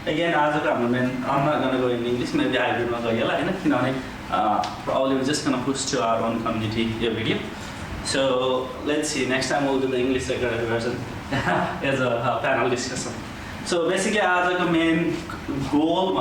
again, as a comment, I'm not gonna go in English. Maybe I will not go yellow. Probably we're just gonna push to our own community video. So let's see. Next time we'll do the English recorded version as a panel discussion. So basically, as a main goal,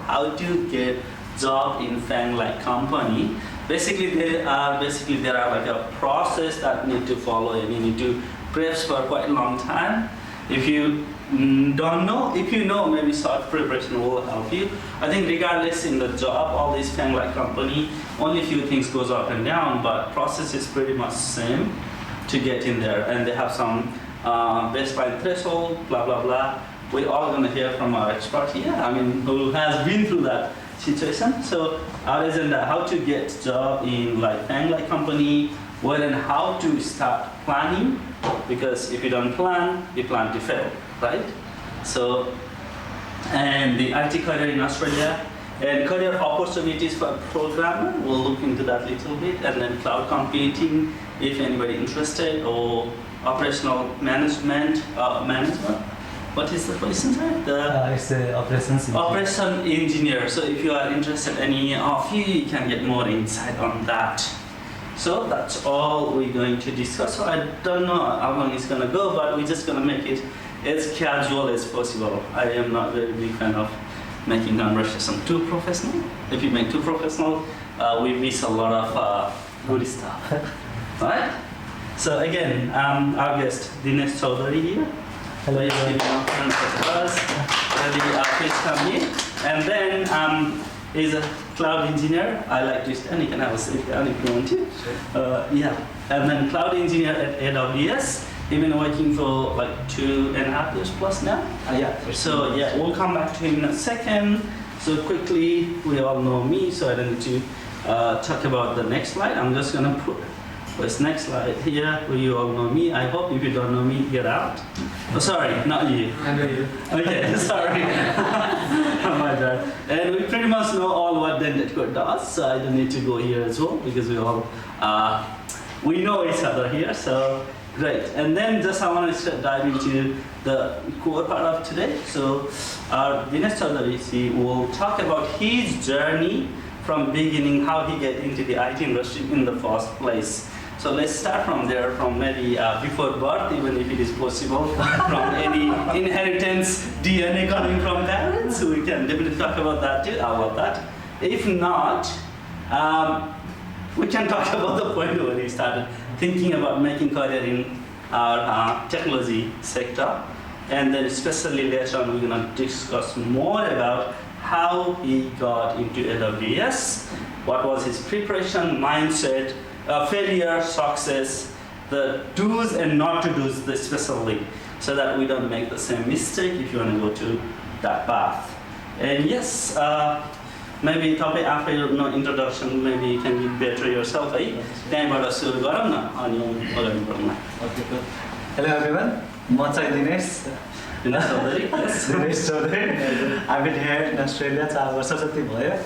how to get job in FAANG like company. Basically, there are like a process that need to follow, and you need to prep for quite a long time. If you don't know, if you know, maybe short preparation will help you. I think regardless in the job, all these FAANG like company, only a few things goes up and down, but process is pretty much same to get in there, and they have some baseline threshold, blah blah blah. We're all gonna hear from our expert here. I mean, who has been through that situation. So our agenda, how to get job in like FAANG like company, where and how to start planning, because if you don't plan, you plan to fail, right? So, and the IT career in Australia, and career opportunities for programmer, we'll look into that a little bit, and then cloud computing, if anybody interested, or operational management. What is the position type? It's the operations engineer. Operation engineer. So if you are interested, any of you can get more insight on that. So that's all we're going to discuss. So I don't know how long it's going to go, but we're just going to make it as casual as possible. I am not very big fan of making conversation too professional. If you make too professional, we miss a lot of good stuff. Right? So again, our guest, Dinesh Chaudhary here. Hello. Please come here. And then he's a cloud engineer. I like to stand. You can have a seat down if you want to. Yeah. And then cloud engineer at AWS. He's been working for like 2.5 years plus now. Yeah. So yeah, we'll come back to him in a second. So quickly, we all know me, so I don't need to talk about the next slide. I'm just gonna put this next slide here, where you all know me. I hope if you don't know me, get out. Oh, sorry, not you. I know you. Okay, sorry. Oh my God. And we pretty much know all what Dented does, so I don't need to go here as well, because we all we know each other here. So great. And then just I want to dive into the core part of today. So Dinesh Chaudhary will talk about his journey from beginning, how he get into the IT industry in the first place. So let's start from there, from maybe before birth, even if it is possible, from any inheritance DNA coming from parents. So we can definitely talk about that too. I love that. If not, we can talk about the point where he started thinking about making career in our technology sector. And then especially later on, we're gonna discuss more about how he got into AWS, what was his preparation, mindset, failure, success, the do's and not to do's especially, so that we don't make the same mistake if you want to go to that path. And yes, maybe topic after your introduction, maybe you can give better yourself. Okay, Hello everyone, Dinesh. Dinesh Chaudhary. Yes. Dinesh Chaudhary. I've been here in Australia 4 वर्ष जति भयो है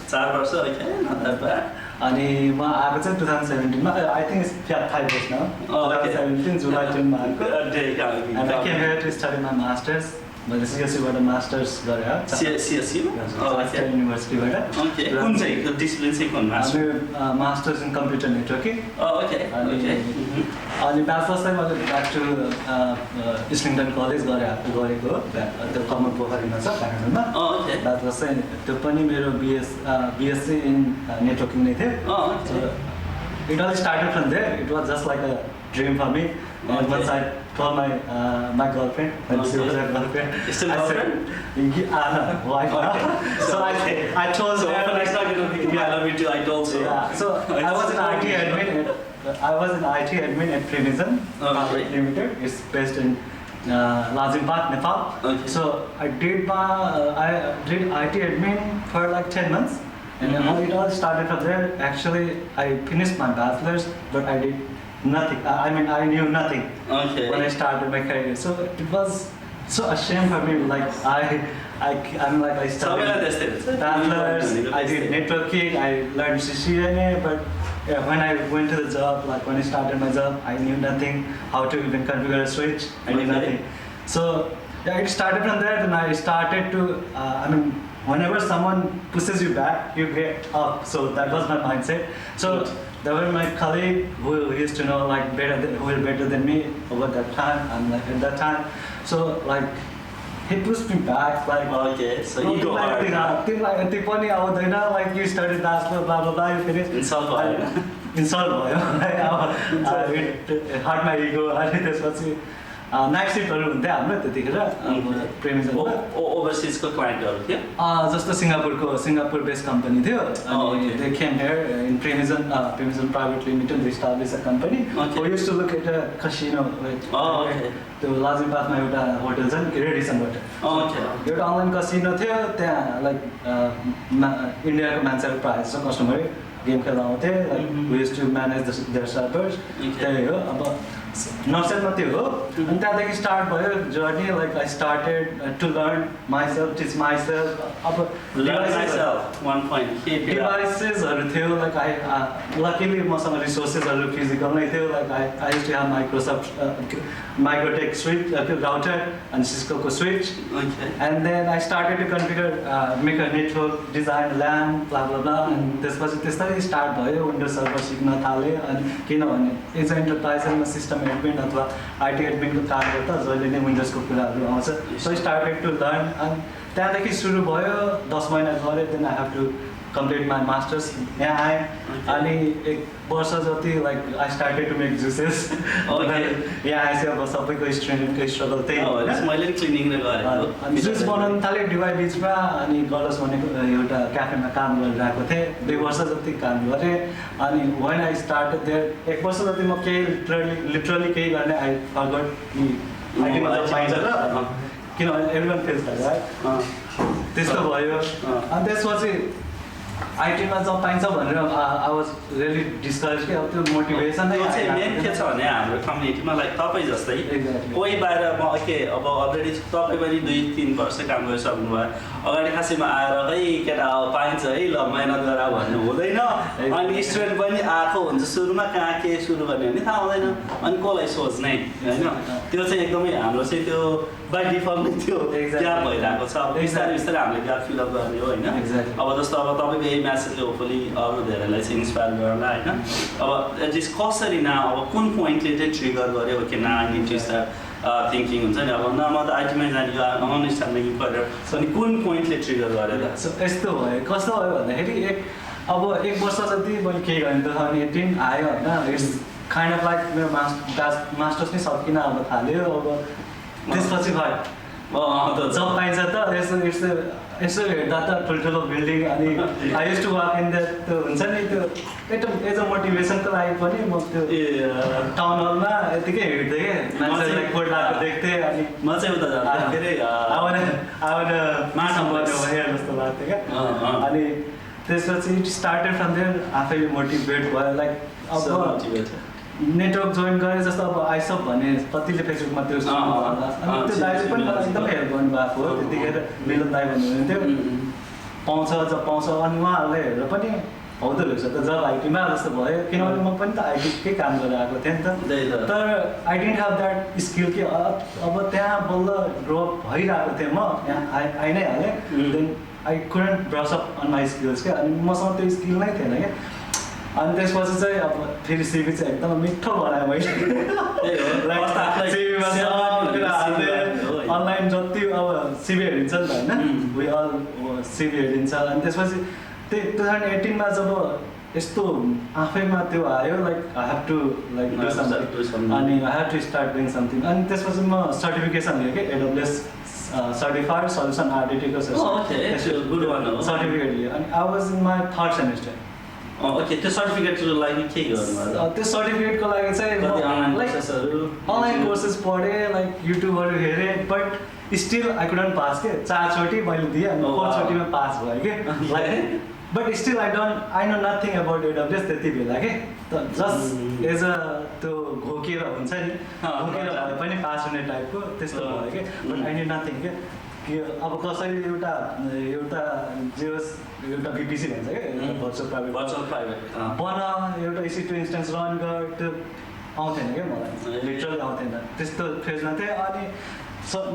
4 वर्ष okay, not that bad. अनि म आएको चाहिँ 2017 मा I think it's 5 years now. 2017 July 10 मा आएको. And I came here to study my masters. मैले CSU बाट मास्टर्स गरे हो. CSU? Rockdale University बाट. Okay. कुन चाहिँ डिसिप्लिन चाहिँ कुन master? I'm masters in computer networking. Okay. Okay. अनि ब्याचलर्स चाहिँ मैले ब्याक टु इस्लिङटन कलेज गरेको त्यो कमन पोखरीमा छ काठमाडौँमा. Okay. ब्याचलर्स चाहिँ त्यो पनि मेरो BSc इन नेटवर्किङ नै थियो. Okay. It all started from there. It was just like a dream for me. And once I told my girlfriend, when she was a girlfriend, Still girlfriend? Wife. So I told her. So next time you don't think I love you too, I told so. Yeah. So I was an IT admin. I was an IT admin at Precision Limited. It's based in Lazimbat, Nepal. Okay. So I did IT admin for like 10 months. And it all started from there. Actually, I finished my bachelor's, but I did nothing. I mean, I knew nothing when I started my career. So it was so a shame for me. Like I studied bachelor's, I did networking, I learned CCNA, but when I went to the job, like when I started my job, I knew nothing how to even configure a switch. I knew nothing. So Yeah, it started from there. Then I started to, whenever someone pushes you back, you get up. So that was my mindset. So there were my colleague who used to know like who were better than me over that time and like at that time. So like he pushed me back like. Okay, so ego hurt. Like you started dance, blah blah blah. You finished. Insult भयो. Insult भयो. It hurt my ego. अनि त्यसपछि night सिफ्टहरू हुन्थ्यो हाम्रो त्यतिखेर प्रेमिजनमा ओभरसिजको क्लाइन्टहरू थियो जस्तो Singapore based company थियो अनि दे केम हियर इन प्रेमिजन private limited they establish a company we used to look at a casino त्यो लाजिमबागमा एउटा होटल छ नि रेडिसन होटल एउटा अनलाइन कसिनो थियो त्यहाँ लाइक इन्डियाको मान्छेहरू प्रायः जस्तो कस्टमर गेम खेल्न आउँथे like we used to manage their servers त्यही हो अब नर्सरीमा त्यो हो अनि त्यहाँदेखि स्टार्ट भयो journey like I started to learn myself teach myself अब डिभाइसेसहरू थियो लाइक आई लकिली मसँग रिसोर्सेसहरू फिजिकल नै थियो like I used to have Microsoft MikroTik switch router अनि सिस्कोको switch and then I started to configure make a network design lamp blah blah blah अनि त्यसपछि त्यस्तै स्टार्ट भयो विन्डोज सर्भर सिक्न थालेँ अनि किनभने एज अ इन्टरप्राइजमा सिस्टम एडमिन अथवा आइटी एडमिनको काम गर्दा जहिले नै विन्डोजको कुराहरू आउँछ सो स्टार्टेड टु लर्न अनि त्यहाँदेखि सुरु भयो 10 महिना गरेँ then I have to complete my masters यहाँ आएँ अनि 1 वर्ष जति like I started to make juices यहाँ आएपछि अब सबैको स्टुडेन्टको स्ट्रगल त्यही जुस बनाउनु थालेँ डिवाई बिचमा अनि गलस भनेको एउटा क्याफेमा काम गरिरहेको थिएँ 2 वर्ष जति काम गरेँ अनि वेन आई स्टार्टेड देयर 1 वर्ष जति म केही लिटरली केही गर्ने आई फरगट आइटीमा पाइन्छ र किनभने एभ्रिवान फेल्स लाइक त्यस्तो भयो अनि त्यसपछि आइटीमा जब पाइन्छ भनेर आई वाज रियली डिस्करेज कि अब त्यो मोटिभेसन नै मेन के छ भने हाम्रो कम्युनिटीमा लाइक तपाईँ जस्तै कोही बाहिर म के अब अलरेडी तपाईँ पनि 2-3 वर्ष काम गरिसक्नु भयो अगाडि खासैमा आएर है केटा पाइन्छ है ल मेहनत गर भन्नु हुँदैन अनि स्टुडेन्ट पनि आएको हुन्छ सुरुमा कहाँ के सुरु गर्ने भने थाहा हुँदैन अनि कसलाई सोच्ने होइन त्यो चाहिँ एकदमै हाम्रो चाहिँ त्यो बाई डिफल्ट नै त्यो ग्याप भइरहेको छ अब बिस्तारै बिस्तारै हामीले ग्याप फिलअप गर्ने हो होइन अब जस्तो अब तपाईँको यही म्यासेजले होपफुली अरू धेरैलाई चाहिँ इन्सपायर गर्ला होइन अब एटलिस्ट कसरी न अब कुन पोइन्टले चाहिँ ट्रिगर गर्यो कि न I need to start thinking हुन्छ नि अब न म त आइटीमा जाने अनुष्ठान गरेर अनि कुन पोइन्टले ट्रिगर गरेर यस्तो भयो कस्तो भयो भन्दाखेरि अब 1 वर्ष जति मैले केही गरेँ 2018 आयो होइन इट्स काइन्ड अफ लाइक मेरो मास्टर्स नै सकिन अब थाल्यो अब त्यसपछि भयो जब पाइन्छ त यसो हेर्दा त ठुल्ठुलो बिल्डिङ अनि I use to work in that त्यो हुन्छ नि त्यो एज अ मोटिभेसनको लागि पनि म त्यो टाउन हलमा यतिकै हिँड्थेँ कि मान्छेलाई कोट लगाएको देख्थेँ अनि म चाहिँ उता जाँदा के अरे माछा बन्यो भने जस्तो लाग्थ्यो क्या अनि त्यसपछि स्टार्टेड फ्रम देयर आफैले मोटिभेट भयो लाइक अब नेटवर्क जोइन गरेँ जस्तो अब आइसप भने कतिले फेसबुकमा त्यो अनि त्यो दाइले पनि मलाई एकदमै हेल्प गर्नुभएको हो त्यतिखेर मिलन दाइ भन्नुहुन्थ्यो पाउँछ जब पाउँछ अनि उहाँहरूले हेरेर पनि हुँदो रहेछ त जब आइटीमा जस्तो भयो किनभने म पनि त आइटीकै काम गरेर आएको थिएँ नि त तर I didn't have that skill कि अब त्यहाँ बल्ल ग्रोअप भइरहेको थिएँ म यहाँ आइ नै हालेँ then I couldn't brush up on my skills क्या अनि मसँग त्यो स्किल नै थिएन क्या अनि त्यसपछि चाहिँ अब फेरि सिभी चाहिँ एकदम मिठो बनाएँ मैले अनलाइन जति अब सिभी हेरिन्छ नि त होइन वी अल सिभी हेरिन्छ अनि त्यसपछि त्यही 2018मा जब यस्तो आफैमा त्यो आयो like I have to like do something अनि I have to start doing something अनि त्यसपछि म सर्टिफिकेसन लिएँ कि AWS certified solution architect certificate लिएँ अनि I was in my 3rd semester okay त्यो सर्टिफिकेटको लागि के गर्नु त्यो सर्टिफिकेटको लागि चाहिँ अनलाइन कोर्सेस पढेँ लाइक युट्युबहरू हेरेँ but still I couldn't pass के 4 चोटि मैले दिएँ अनि 4 चोटिमा पास भयो कि like but still I know nothing about AWS त्यति बेला के त जस्ट एज अ त्यो घोकेर हुन्छ नि घोकेर भए पनि पास हुने टाइपको त्यस्तो भयो कि बट आई नो नथिङ के अब कसैले एउटा जेओस एउटा बिपिसी भन्छ क्या भर्चुअल प्राइभेट बना एउटा EC2 इन्स्टेन्स रन गर त्यो आउँथेन क्या मलाई लिटरली आउँथेन त्यस्तो फेजमा थिएँ अनि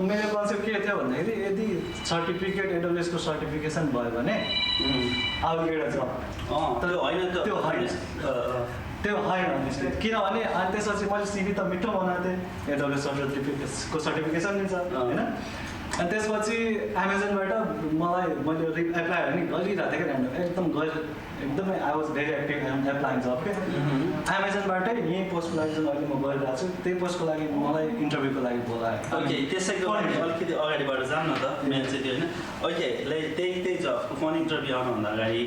मेरो कन्सेप्ट के थियो भन्दाखेरि यदि सर्टिफिकेट AWS को सर्टिफिकेसन भयो भने अब एउटा जब त्यो होइन त्यो होइन honestly। किनभने अनि त्यसपछि मैले CV त मिठो बनाएको थिएँ AWS को सर्टिफिकेसन दिन्छ होइन। अनि त्यसपछि एमाजोनबाट मैले एप्लाई भने गरिरहेको थिएँ कि ऱ्यान्डम एकदमै I was very active applying जब के एमाजोनबाटै यही पोस्टको लागि चाहिँ अहिले म गरिरहेको छु त्यही पोस्टको लागि मलाई इन्टरभ्यूको लागि बोलायो। ओके त्यसैको अलिकति अगाडिबाट जाऊँ न त मेन चाहिँ त्यो होइन। ओके त्यही जबको फोन इन्टरभ्यू आउनुभन्दा अगाडि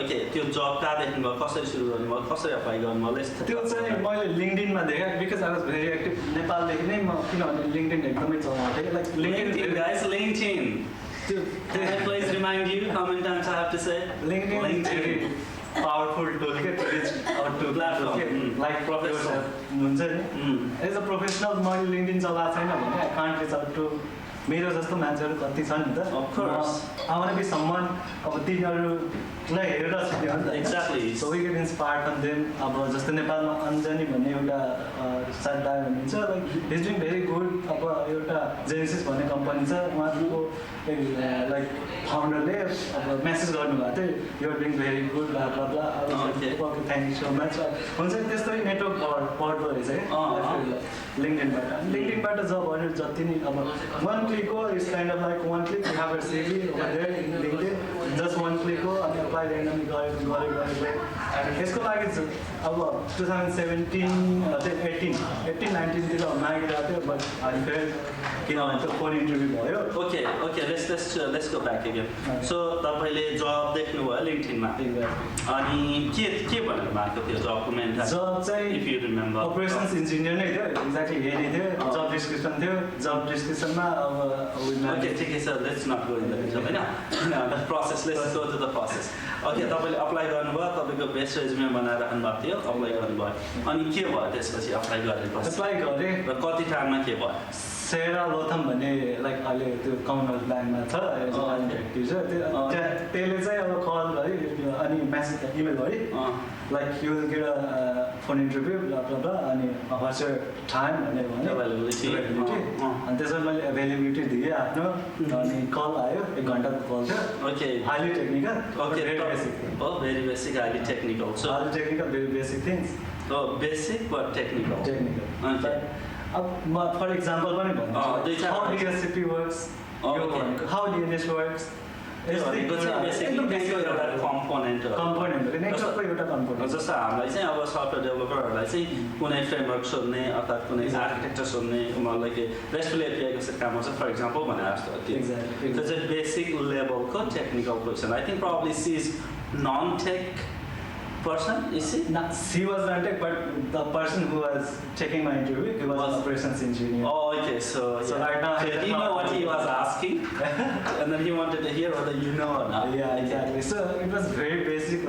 ओके त्यो जब कहाँदेखि भयो कसरी सुरु गर्नुभयो कसरी एप्लाई गर्नुभयो त्यो चाहिँ मैले लिङ्कडिनमा देखेँ because I was very active नेपालदेखि नै म किनभने लिङ्कडिन एकदमै चलाउँथेँ like LinkedIn guys LinkedIn please remind you how many times I have to say LinkedIn powerful tool के reach out to platform like professional हुन्छ नि एज अ प्रोफेसनल मैले लिङ्कडिन चलाएको छैन भने I can't reach out to मेरो जस्तो मान्छेहरू कति छन् नि त of course I want to be someone अब तिनीहरूलाई हेरेर सिक्ने हो नि त exactly so we get inspired from them। अब जस्तै नेपालमा अन्जनी भन्ने एउटा साथ दाइ हुनुहुन्छ like is doing very good. अब एउटा जेनेसिस भन्ने कम्पनी छ उहाँको लाइक फाउन्डरले अब मेसेज गर्नुभएको थियो you're doing very good blah blah blah okay thank you so much हुन्छ नि त्यस्तै नेटवर्क पढ्दो रहेछ है लिङ्कडिनबाट जबहरू जति नै अब वान क्लिक हो it's kind of like one click you have a CV over there in LinkedIn just one click हो अनि अप्लाई रेन्डमली गरेको यसको लागि अब 2017 18 19 तिर मागिरहेको थियो बट आई फेल किनभने त्यो फोन इन्टरभ्यू भयो। Okay let's go back again. So तपाईँले जब देख्नुभयो लिङ्कडिनमा अनि के भनेर मागेको थियो जबको मेन जब चाहिँ if you remember operations engineer नै थियो एक्ज्याक्टली हेरी थियो जब डिस्क्रिप्सन थियो जब डिस्क्रिप्सनमा अब ओके ठिकै छ let's not go in the detail हैन the process let's go to the process. Okay तपाईँले अप्लाई गर्नुभयो तपाईँको बेस्ट रेज्युमे बनाएर राख्नुभएको थियो अप्लाई गर्नुभयो अनि के भयो त्यसपछि अप्लाई गरेपछि अप्लाई गरेँ र कति टाइममा के भयो सेरा लोथम भन्ने लाइक अहिले त्यो कमनवेल्थ ब्याङ्कमा छ त्यसले चाहिँ अब कल गऱ्यो अनि मेसेज इमेल गऱ्यो like you will get a phone interview blah blah blah अनि वाट्स योर टाइम भनेर भन्यो अभाइलेबिलिटी अनि त्यसमा मैले अभाइलेबिलिटी दिएँ आफ्नो अनि कल आयो 1 घन्टाको कल थियो। Okay highly technical very basic highly technical so highly technical very basic things basic but technical okay अब म फर इक्जाम्पल पनि भन्छु how DSCP works how DNS works कम्पोनेन्टहरू नेटवर्कको एउटा कम्पोनेन्ट जस्तो हामीलाई चाहिँ अब सफ्टवेयर डेभलपरहरूलाई चाहिँ कुनै फ्रेमवर्क सोध्ने अर्थात् कुनै आर्किटेक्चर सोध्ने उनीहरूलाई रेस्टफुल एपिआईको जस्तो काम गर्छ फर इक्जाम्पल भनेर जस्तो त्यो चाहिँ बेसिक लेभलको technical question I think probably she is non tech person is she? No, she was not tech, but the person who was checking my interview, he was an operations engineer. Oh, okay. So right now, so he know what he was asking, and then he wanted to hear whether you know or not. Yeah, exactly. So it was very basic.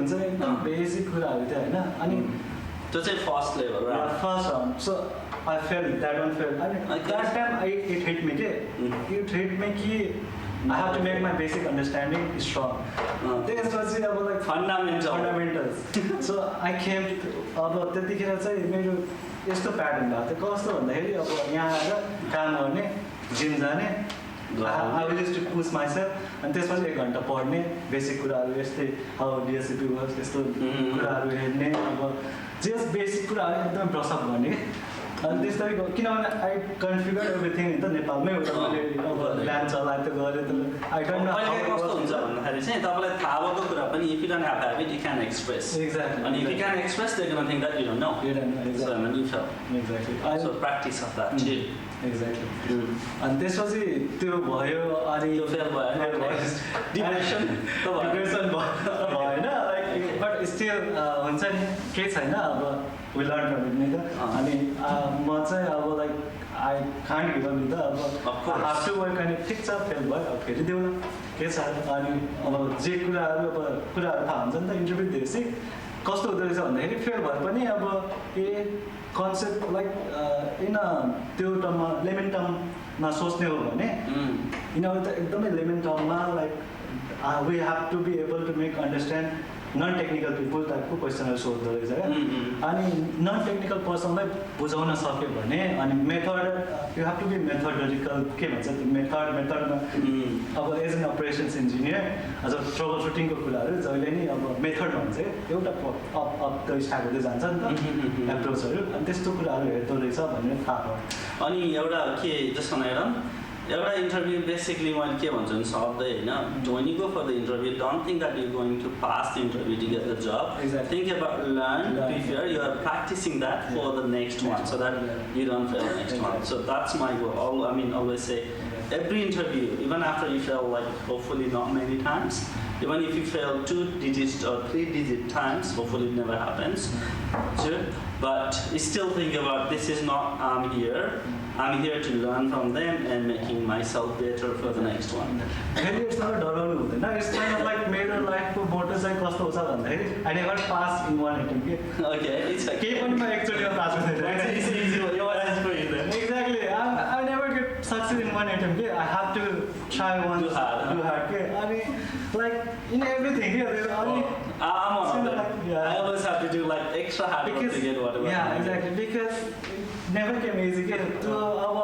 Basic कुराहरू थियो हैन अनि त्यो चाहिँ first level right? Yeah, first round. So I failed. That one failed. I mean, that time it hit me. It hit me कि I have to make my basic understanding strong. त्यसपछि अब like fundamentals so I came अब त्यतिखेर चाहिँ मेरो यस्तो pattern भएको थियो कस्तो भन्दाखेरि अब यहाँ आएर काम गर्ने जिम जाने I will to push myself अनि त्यसपछि 1 घन्टा पढ्ने बेसिक कुराहरू यस्तै हाउ DSCP वर्क्स यस्तो कुराहरू हेर्ने अब जस्ट बेसिक कुराहरू एकदम ब्रसअप गर्ने अनि त्यस्तै किनभने आई कन्फिगर एभ्रिथिङ नि त नेपालमै हो मैले अब ल्यान्ड चलाए त गरेँ त आई डोन्ट नो कस्तो हुन्छ भन्दाखेरि चाहिँ तपाईँलाई थाहा भएको कुरा पनि if you don't have have it you can express exactly अनि if you can express they gonna think that you don't know so I mean exactly so practice of that to exactly अनि त्यसपछि त्यो भयो अनि त्यो fail भयो depression भयो होइन लाइक बट स्टिल हुन्छ नि केही छैन अब वी लर्न फ्रम इट नि त अनि म चाहिँ अब like I can't give up नि त अब हाफ टु वर्क अनि ठिक छ फेल भयो अब फेरि देऊ न के छ अनि अब जे कुराहरू थाहा हुन्छ नि त इन्टरभ्यू दिएपछि कस्तो हुँदो रहेछ भन्दाखेरि फेल भए पनि अब कन्सेप्ट लाइक इन त्यो टर्ममा लेमन टर्ममा सोच्ने हो भने यिनीहरू त एकदमै लेमन टर्ममा like we have to be able to make understand non technical people टाइपको क्वेसनहरू सोध्दो रहेछ क्या अनि नन टेक्निकल पर्सनलाई बुझाउन सक्यो भने अनि method you have to be methodical के भन्छ त्यो मेथडमा अब एज एन अपरेसन्स इन्जिनियर अझ ट्रबल सुटिङको कुराहरू जहिले नि अब मेथड भन्छ एउटा अप द स्टार्ट हुँदै जान्छ नि त एप्रोचहरू अनि त्यस्तो कुराहरू हेर्दो रहेछ भनेर थाहा भयो अनि एउटा के जस्तो हेरौँ एउटा इन्टरभ्यू बेसिकली मैले के भन्छु भने सधैँ होइन when you go for the interview don't think that you're going to pass the interview to get the job. Exactly. Think about learn prepare you are practicing that for the next one so that you don't fail next one. So that's my goal. I mean always say every interview even after you fail like hopefully not many times even if you fail 2 digits or 3 digit times hopefully it never happens sure. But still think about this is not I'm here to learn from them and making myself better for the next one. Failure डराउनु हुँदैन it's kind of like मेरो लाइफको मोटो चाहिँ कस्तो हुन्छ भन्दाखेरि I never pass in one attempt के Okay, it's like केही पनि म एकचोटिमा पास हुँदैन Exactly, I never get succeed in one attempt के I have to try once do hard के अनि like in everything के अनि I'm one of them. I always have to do like extra hard work to get whatever. Yeah, exactly because it never came easy के त्यो अब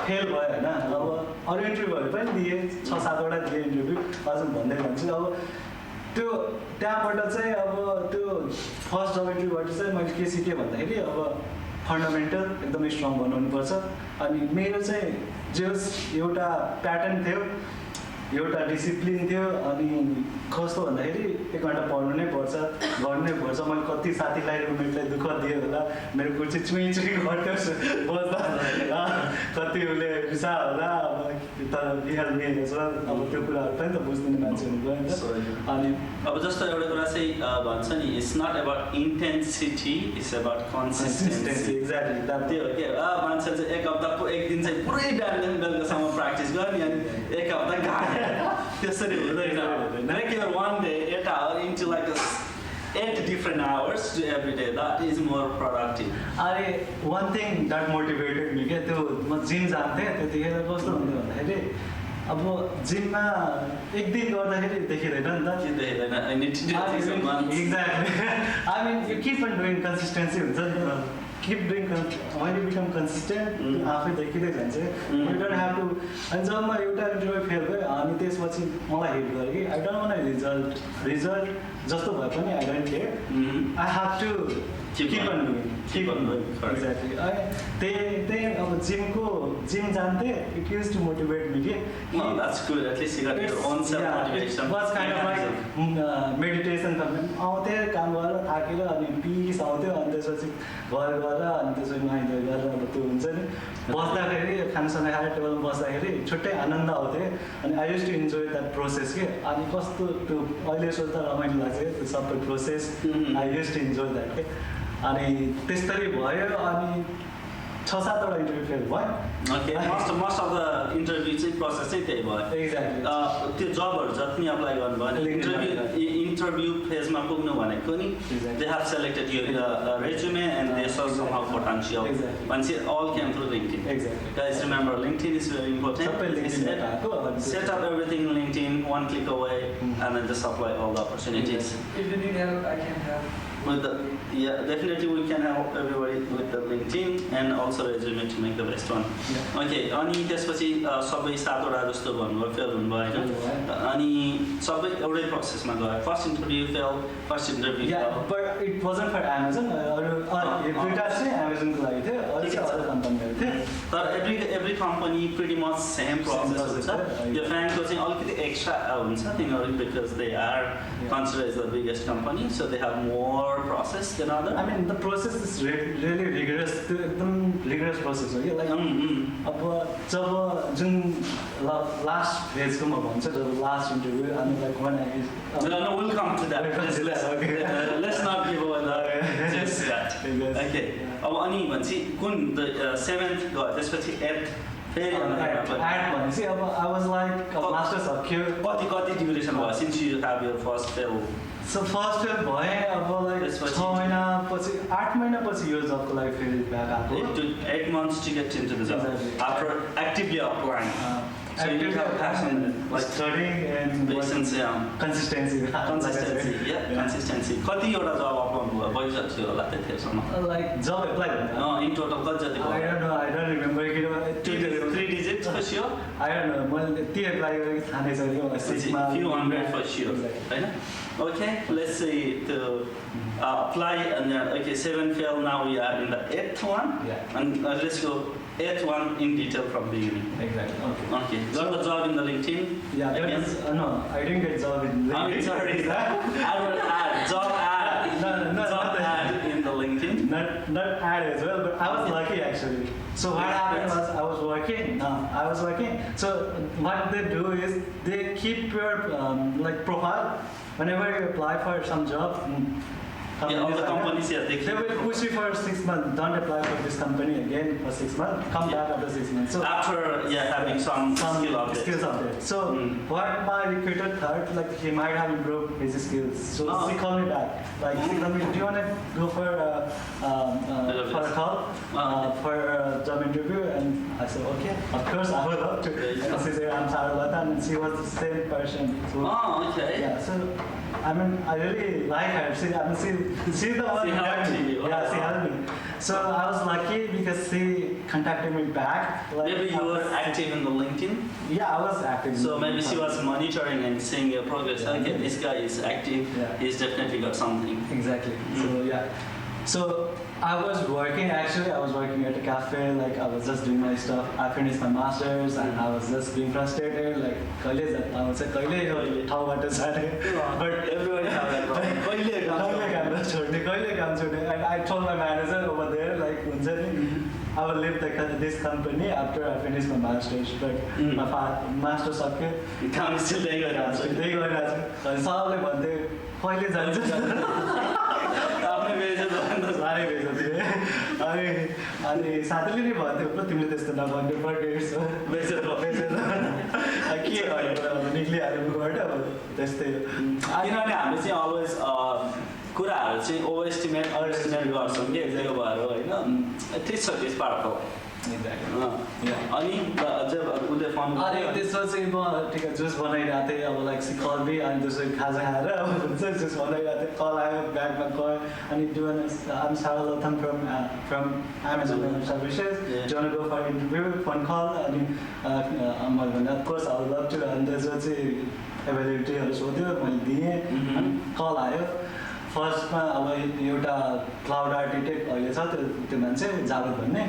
fail भयो होइन अब अरू इन्टरभ्यूहरू पनि दिएँ 6-7वटा दिएँ इन्टरभ्यू अझ भन्दै भन्छु अब त्यो त्यहाँबाट चाहिँ अब त्यो फर्स्ट जब इन्टरभ्यूबाट चाहिँ मैले के सिकेँ भन्दाखेरि अब फन्डामेन्टल एकदमै स्ट्रङ बनाउनुपर्छ अनि मेरो चाहिँ जे होस् एउटा प्याटर्न थियो एउटा डिसिप्लिन थियो अनि कस्तो भन्दाखेरि 1 घन्टा पढ्नु नै पर्छ गर्नु नै पर्छ मैले कति साथीलाई रुममेटलाई दुःख दिएँ होला मेरो कुर्सी चुई गर्थ्यो बस्दा कति उसले रिसा होला अब त बिहाल्ने छ अब त्यो कुराहरू पनि त बुझ्दिने मान्छेहरू गयो नि त अनि अब जस्तो एउटा कुरा चाहिँ भन्छ नि it's not about intensity it's about consistency exactly त्यो हो के मान्छे चाहिँ एक दिन चाहिँ पुरै बिहानदेखि बेलुकासम्म प्र्याक्टिस गर्ने अनि एक हप्ता गाड्यो त्यसरी हुँदैन make your one day 8 hours into like 8 different hours to every day that is more productive अरे one thing that motivated me के त्यो म जिम जान्थेँ त्यतिखेर कस्तो हुन्थ्यो भन्दाखेरि अब जिममा एक दिन गर्दाखेरि देखिँदैन नि त के देख्दैन I need to do this in months exactly I mean you keep on doing consistency हुन्छ नि त keep doing when you become consistent आफै देखिँदै जान्छ you don't have to अनि जब म एउटा इन्टरभ्यू फेल भएँ अनि त्यसपछि मलाई हिट गर्यो कि I don't want रिजल्ट जस्तो भए पनि I don't care I have to keep on doing exactly त्यही अब जिम जान्थेँ it used to motivate me कि well that's good at least you got your own self motivation it was kind of like meditation आउँथेँ काम गरेर थाकेर अनि piece आउँथ्यो अनि त्यसपछि घर गरेर अनि त्यसपछि नुहाइधुवाइ गरेर अब त्यो हुन्छ नि बस्दाखेरि खानासाना खाएर टेबलमा बस्दाखेरि छुट्टै आनन्द आउँथ्यो अनि I use to enjoy that process के अनि कस्तो त्यो अहिले सोच्दा रमाइलो लाग्छ त्यो सबै process I use to enjoy that के अनि त्यसरी भयो अनि 6-7वटा इन्टरभ्यू फेल भयो okay most of the interview चाहिँ प्रोसेस चाहिँ त्यही भयो एक्ज्याक्टली त्यो जबहरू जति नै अप्लाई गर्नुभयो इन्टरभ्यू फेजमा पुग्नु भनेको नि they have selected your resume and they so somehow potential मान्छे all came through LinkedIn exactly guys remember LinkedIn is very important set up everything LinkedIn one click away and then just apply all the opportunities. If you need help, I can help. With the, yeah, definitely we can help everybody with the LinkedIn and also resume to make the best one. Yeah. Okay, अनि त्यसपछि सबै 7वटा जस्तो भन्नुभयो fail हुनुभयो होइन अनि सबै एउटै प्रोसेसमा गयो first interview fail first interview Yeah, but it wasn't for Amazon. दुईटा चाहिँ Amazonको लागि थियो अरू चाहिँ अरू कम्पनीहरू थियो तर every company pretty much same process हुन्छ यो FAANGको चाहिँ अलिकति एक्स्ट्रा हुन्छ तिनीहरू because they are considered as the biggest company so they have more process than other. I mean the process is really rigorous. त्यो एकदम rigorous process हो कि like अब जब जुन लास्ट फेजको म भन्छु जब लास्ट इन्टरभ्यू अनि like when I no, we'll come to that. Let's not give away the just that. Okay. अब अनि भन्छ कुन the 7th गयो त्यसपछि 8th फेरि एड भनेपछि अब I was like मास्टर सक्यो कति ड्युरेसन भयो since you have your first fail so first fail भएँ अब लाइक 6 महिनापछि 8 महिनापछि यो जबको लागि फेरि ब्याक आएको 8 months to get into the job after actively applying So you need to have passion, like studying and patience, consistency. consistency, consistency. कतिवटा जब अप्लाउनु भयो भइसक्यो होला त्यतिसम्म Like job apply. In total कति जति I don't know. I don't remember. 3 digits for sure. I don't know. मैले ती apply गरेको थाहा नै छैन. 6 months. Few hundred for sure. Right? Okay, let's say to apply and then okay 7 fail. Now we are in the 8th one. Yeah. And let's go 8th one in detail from beginning. Exactly. Okay. Okay. Got the job in the LinkedIn. Yeah. That Again? is, no, I didn't get job in LinkedIn. Sorry. Job ad. No, Job ad in the LinkedIn. Not ad as well, but I was lucky actually. So what happened was I was working. So what they do is they keep your like profile whenever you apply for some job. Yeah, all the companies, yeah, they will push you for 6 months. Don't apply for this company again for 6 months. Come back after 6 months. So after having some skills update. So what my recruiter thought, like he might have improved his skills. So he called me back. Like he told me, do you want to go for a call for a job interview? And I said, okay, of course I would love to. And she said, I'm Saralata, and she was the same person. So, okay. Yeah. So I mean, I really like her. She's the one who helped me. Yeah, she helped me. So I was lucky because she contacted me back. Like, maybe you were active in the LinkedIn? Yeah, I was active. So maybe she was monitoring and seeing your progress. Yeah. Okay, this guy is active. Yeah. He's definitely got something. Exactly. So yeah. So I was working actually. I was working at a cafe. Like I was just doing my stuff. I finished my masters and I was just being frustrated. Like college, I was like, college, how about this? But Everyone have that problem. And I told my manager over there, like, I will leave this company after I finish my masters. But my master's okay. काम still त्यही गरिरहेको छ। त्यही गरिरहेको छु। अनि सबले भन्थे कहिले जान्छ? आफ्नै बेइज्जत भयो नि त। साह्रै बेइज्जत थियो। अनि साथीले नि भन्थ्यो तिमीले त्यस्तो नभन्नु पर्छ बेइज्जत के गर्नु निक्लिहाल्यो मुखबाट अब त्यस्तै किनभने हामीले चाहिँ अलवेज कुराहरू चाहिँ ओभर एस्टिमेट गर्छौँ कि त्यो भएर होइन ठिक छ दिस पार्ट हो अनि जब उसले फोन अनि त्यसमा चाहिँ म ठिक जुस बनाइरहेको थिएँ अब लाइक कल अनि त्यसो खाजा खाएर अब हुन्छ जुस बनाइरहेको थिएँ कल आयो ब्यागमा गयो अनि I'm Saralothan from Amazon Services. Do you want to go for interview? Phone call अनि मैले भने of course I would love to. अनि त्यसमा चाहिँ एभाइलेबिलिटीहरू सोध्यो मैले दिएँ अनि कल आयो फर्स्टमा अब एउटा क्लाउड आर्किटेक्ट अहिले छ त्यो मान्छे जावेद भन्ने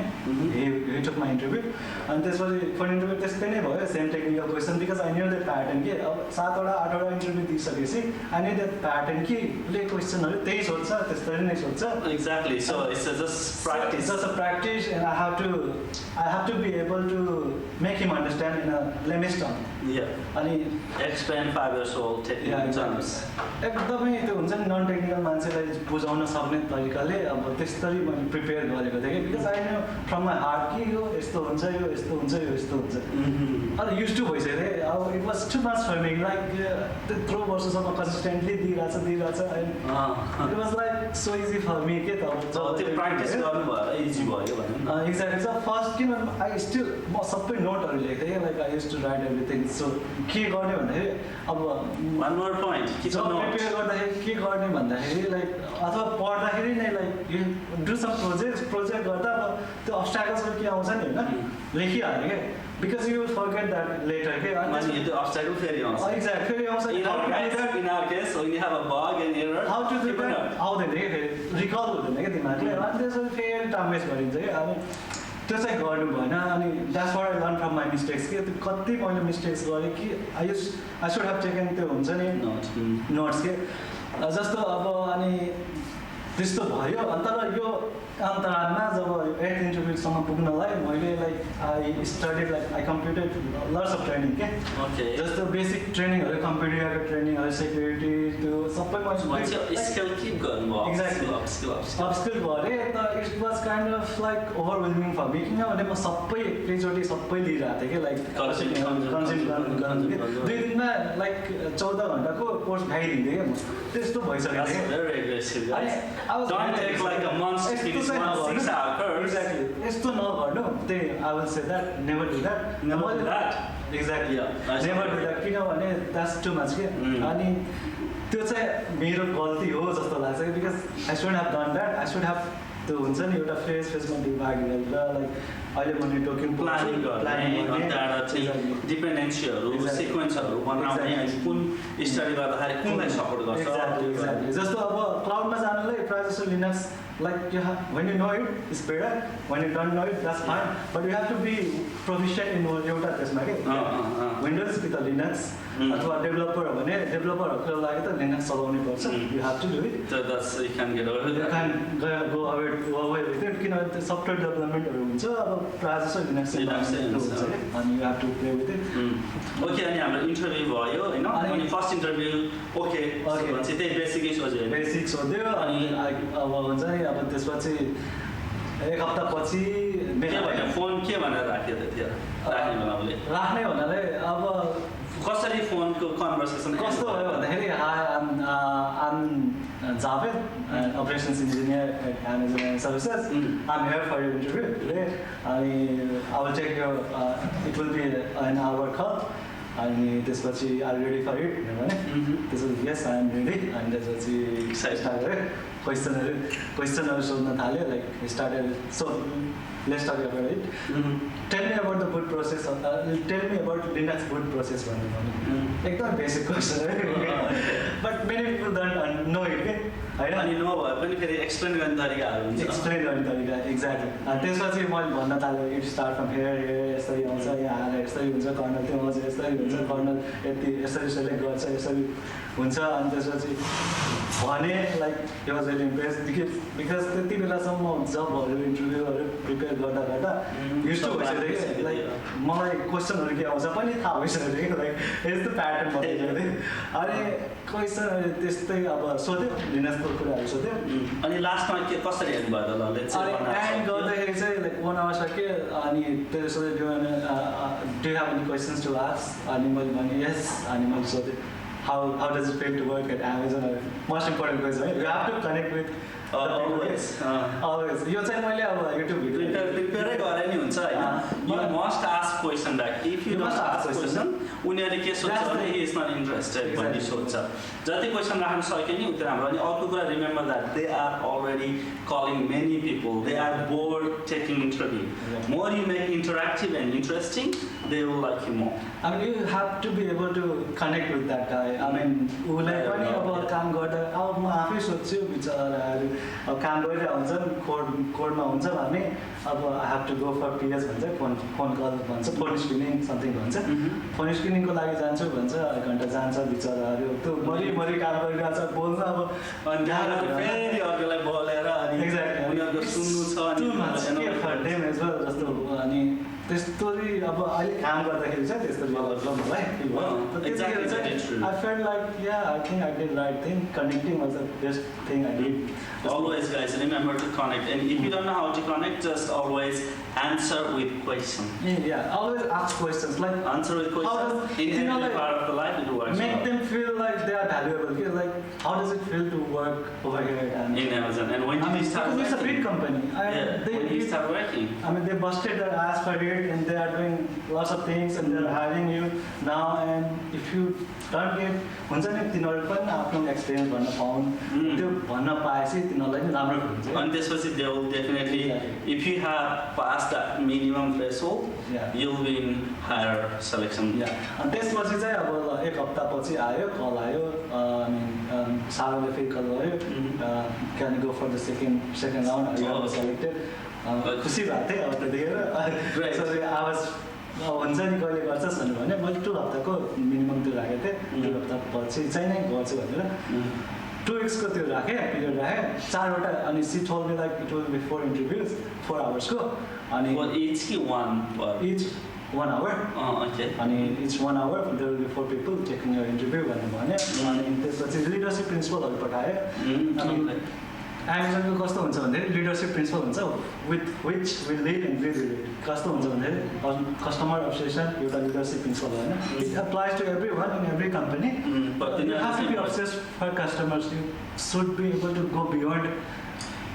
he took my interview अनि त्यसपछि फोन इन्टरभ्यू त्यस्तै नै भयो same technical question because I knew that pattern कि अब 7वटा 8वटा इन्टरभ्यू दिइसकेपछि आई न्यू द्याट प्याटर्न कि उसले क्वेसनहरू त्यही सोध्छ त्यस्तरी नै सोध्छ exactly so it's just practice just a practice and I have to be able to make him understand in a layman's term अनि एक्सप्लेन 5 years old एकदमै त्यो हुन्छ नि नन टेक्निकल मान्छेलाई बुझाउन सक्ने तरिकाले अब त्यस्तरी मैले प्रिपेयर गरेको थिएँ कि because I know from my heart कि यो यस्तो हुन्छ यो यस्तो हुन्छ यो यस्तो हुन्छ अनि युज टु भइसक्यो थिएँ अब it was too much for me like त्यत्रो वर्षसम्म कन्सिस्टेन्टली दिइरहेछ it was like so easy for me के त त्यो प्र्याक्टिस गर्नु भएर इजी भयो भन्नु एक्ज्याक्टली सो फर्स्ट किन आई स्टिल म सबै नोटहरू लेख्थेँ like I use to write everything so के गर्ने भन्दाखेरि अब वान मोर पोइन्ट प्रिपेयर गर्दाखेरि के गर्ने भन्दाखेरि लाइक अथवा पढ्दाखेरि नै like you do some project गर्दा अब त्यो अब्स्ट्याकल्सहरू के आउँछ नि होइन लेखिहाल्यो क्या because you will forget that letter के अनि त्यो अब्स्ट्याकल फेरि आउँछ एक्ज्याक्ट फेरि आउँछ in our case when you have a bug and error how to do that आउँदैन क्या फेरि रिकल हुँदैन क्या दिमागले अनि त्यसपछि फेरि टाइम वेस्ट गरिन्छ क्या अनि त्यो चाहिँ गर्नु भएन अनि that's what I learn from my mistakes के त्यो कति मैले मिस्टेक्स गरेँ कि आई सुड हेभ टेकन त्यो हुन्छ नि नोट्स के जस्तो अब अनि त्यस्तो भयो अन्त र यो अन्तरालमा जब 8th इन्टरभ्यूसम्म पुग्नलाई मैले like I studied like I computed lots of training के जस्तो बेसिक ट्रेनिङहरू कम्प्युटरको ट्रेनिङहरू सेक्युरिटी त्यो सबै मैले स्किल किप गर्नु एक्ज्याक्टली अपस्किल गरेँ त it was kind of like overwhelming for me किनभने म सबै एकैचोटि सबै लिइरहेको थिएँ कि लाइक कन्सेप्ट गर्नु 2 दिनमा लाइक 14 घन्टाको कोर्स भ्याइदिन्थेँ क्या म त्यस्तो भइसकेको थिएँ I was don't very take like a month to finish one 6-hour course. Exactly. यस्तो नगर्नु त्यही I will say that never do that. Never do that. Exactly. Yeah, Never do that. किनभने that's too much के अनि त्यो चाहिँ मेरो गल्ती हो जस्तो लाग्छ कि because I shouldn't have done that. I should have त्यो हुन्छ नि एउटा फेजमा डिभाइड गरेर लाइक अहिले मैले टोकिङ प्लानिङ गर्ने डिपेन्डेन्सीहरू सिक्वेन्सहरू बनाउने अनि कुन स्टडी गर्दाखेरि कुनलाई सपोर्ट गर्छ एक्ज्याक्टली जस्तो अब क्लाउडमा जानुलाई प्रायः जस्तो Linux like when you know it it's better, when you don't know it that's fine, but you have to be proficient in एउटा त्यसमा के विन्डोज कि त लिनक्स अथवा डेभलपर हो भने डेभलपरहरूको लागि त लिनक्स चलाउनै पर्छ you have to do it. So that's you can get away with you it. can go away with it किनभने त्यो सफ्टवेयर डेभलपमेन्टहरू हुन्छ अब प्रायः जस्तो लिनक्स हुन्छ अनि you have to play with it. Okay अनि हाम्रो इन्टरभ्यू भयो हैन अनि फर्स्ट इन्टरभ्यू ओके भनेपछि त्यही बेसिकै सोच्यो बेसिक्स हो त्यो अनि अब हुन्छ नि अब त्यसपछि एक हप्ता पछि फोन के भनेर राख्यो त्यो राख्ने बेलाले राख्ने भन्नाले अब कसरी फोनको कन्भर्सेसन कस्तो भयो भन्दाखेरि I'm Javed, operations engineer at Amazon Services. I'm here for your interview today. I will take your it will be an hour call. अनि त्यसपछि आर रेडी फर इट भने त्यसपछि यस आई एम रेडी अनि त्यसपछि start गरेँ क्वेसनहरू सोध्न थाल्यो like started so let's talk about it tell me about the boot process tell me about Linux boot process भन्नु एकदम बेसिक क्वेसन है but many people don't know it के होइन अनि नो भए पनि फेरि एक्सप्लेन गर्ने तरिकाहरू हुन्छ एक्सप्लेन गर्ने तरिका एक्ज्याक्टली त्यसपछि मैले भन्न थालेँ इट स्टार्ट फ्रम हेयर यसरी आउँछ यहाँ आएर यसरी हुन्छ कर्नल त्यो आउँछ यसरी हुन्छ कर्नल यति यसरी सेलेक्ट गर्छ यसरी हुन्छ अनि त्यसपछि भने like it was really impressed because त्यति बेलासम्म जबहरू इन्टरभ्यूहरू प्रिपेयर गर्दा गर्दा युज टु भइसकेको थिएँ लाइक मलाई क्वेसनहरू के आउँछ पनि थाहा भइसकेको थियो लाइक यस्तो प्याटर्न बनाइसकेको थिएँ अनि क्वेसनहरू त्यस्तै अब सोध्यो लिनक्सको कुराहरू सोध्यो अनि लास्टमा के कसरी हेर्नु भयो त ल एन्ड गर्दाखेरि चाहिँ लाइक 1 आवर सक्यो अनि त्यो सोध्यो do you have any questions to ask अनि मैले भने यस अनि मैले सोधेँ how does it feel to work at Amazon? Most important question, right? You have to connect with always. यो चाहिँ मैले अब YouTube भिडियो प्रिपेयरै गरे नि हुन्छ हैन you must ask question that if you don't ask question उनीहरुले के सोच्छ भने he is not interested भन्ने सोच्छ जति क्वेशन राख्न सक्यो नि उतै राम्रो अनि अर्को कुरा remember that they are already calling many people, they are bored taking interview. More you make interactive and interesting, they will like you more. I mean you have to be able to connect with that guy. I mean उलाई पनि अब काम गर्दा अब म आफै सोच्छु बिचाराहरु अब काम गरिरहेको हुन्छ कोडमा हुन्छ भने अब I have to go for PS भन्छ फोन कल भन्छ फोन स्क्रिनिङ समथिङ भन्छ फोन स्क्रिनिङको लागि जान्छु भन्छ 1 घण्टा जान्छ बिचाराहरु त्यो मरी काम गरिरहेछ बोल्न अब अनि फेरि अरूलाई बोलेर अनि एक्ज्याक्टली उनीहरुको सुन्नु छ अनि डेम एज वेल जस्तो अनि त्यस्तोरी अब अहिले काम गर्दाखेरि चाहिँ त्यस्तोरी मलाई I felt like yeah I think I did right thing. Connecting was the best thing I did. Always guys remember to connect and if you don't know how to connect just always answer with questions. Yeah, always ask questions like answer with questions in every part of the life it works. Make them feel like they are valuable. Like how does it feel to work over here at in Amazon and when did you start because it's a big company. When you start working? I mean they busted their ass for it and they are doing lots of things and they're hiring you now and if you don't get हुन्छ नि तिनीहरु पनि आफ्नो experience भन्न पाउन् त्यो भन्न पाएपछि तिनीहरुलाई नि राम्रो हुन्छ अनि त्यसपछि they will definitely if you have passed that minimum threshold you will be in higher selection. अनि त्यसपछि चाहिँ अब एक हप्ता पछि आयो कल आयो अनि साराले फेरि कल गर्यो can go for the second round you are selected खुसी भएको थिएँ अब त्यतिखेर सो आई वाज हुन्छ नि कहिले गर्छस् भने मैले 2 हप्ताको मिनिमम त्यो राखेको थिएँ 2 हप्ता पछि चाहिँ नै गर्छु भनेर 2 weeksको त्यो राखेँ पिरियड राखेँ 4 वटा अनि she told me like it will be 4 interviews 4 आवर्सको अनि each 1 hour okay अनि each 1 hour there will be 4 people taking your interview भने अनि त्यसपछि लिडरशिप प्रिन्सिपलहरु पठाए अनि एमाजोनको कस्तो हुन्छ भन्दाखेरि लिडरसिप प्रिन्सिपल हुन्छ with which will lead and will lead कस्तो हुन्छ भन्दाखेरि कस्टमर अब्सेसन एउटा लिडरसिप प्रिन्सिपल होइन it applies to every one in every company you have to be obsessed for customers you should be able to go beyond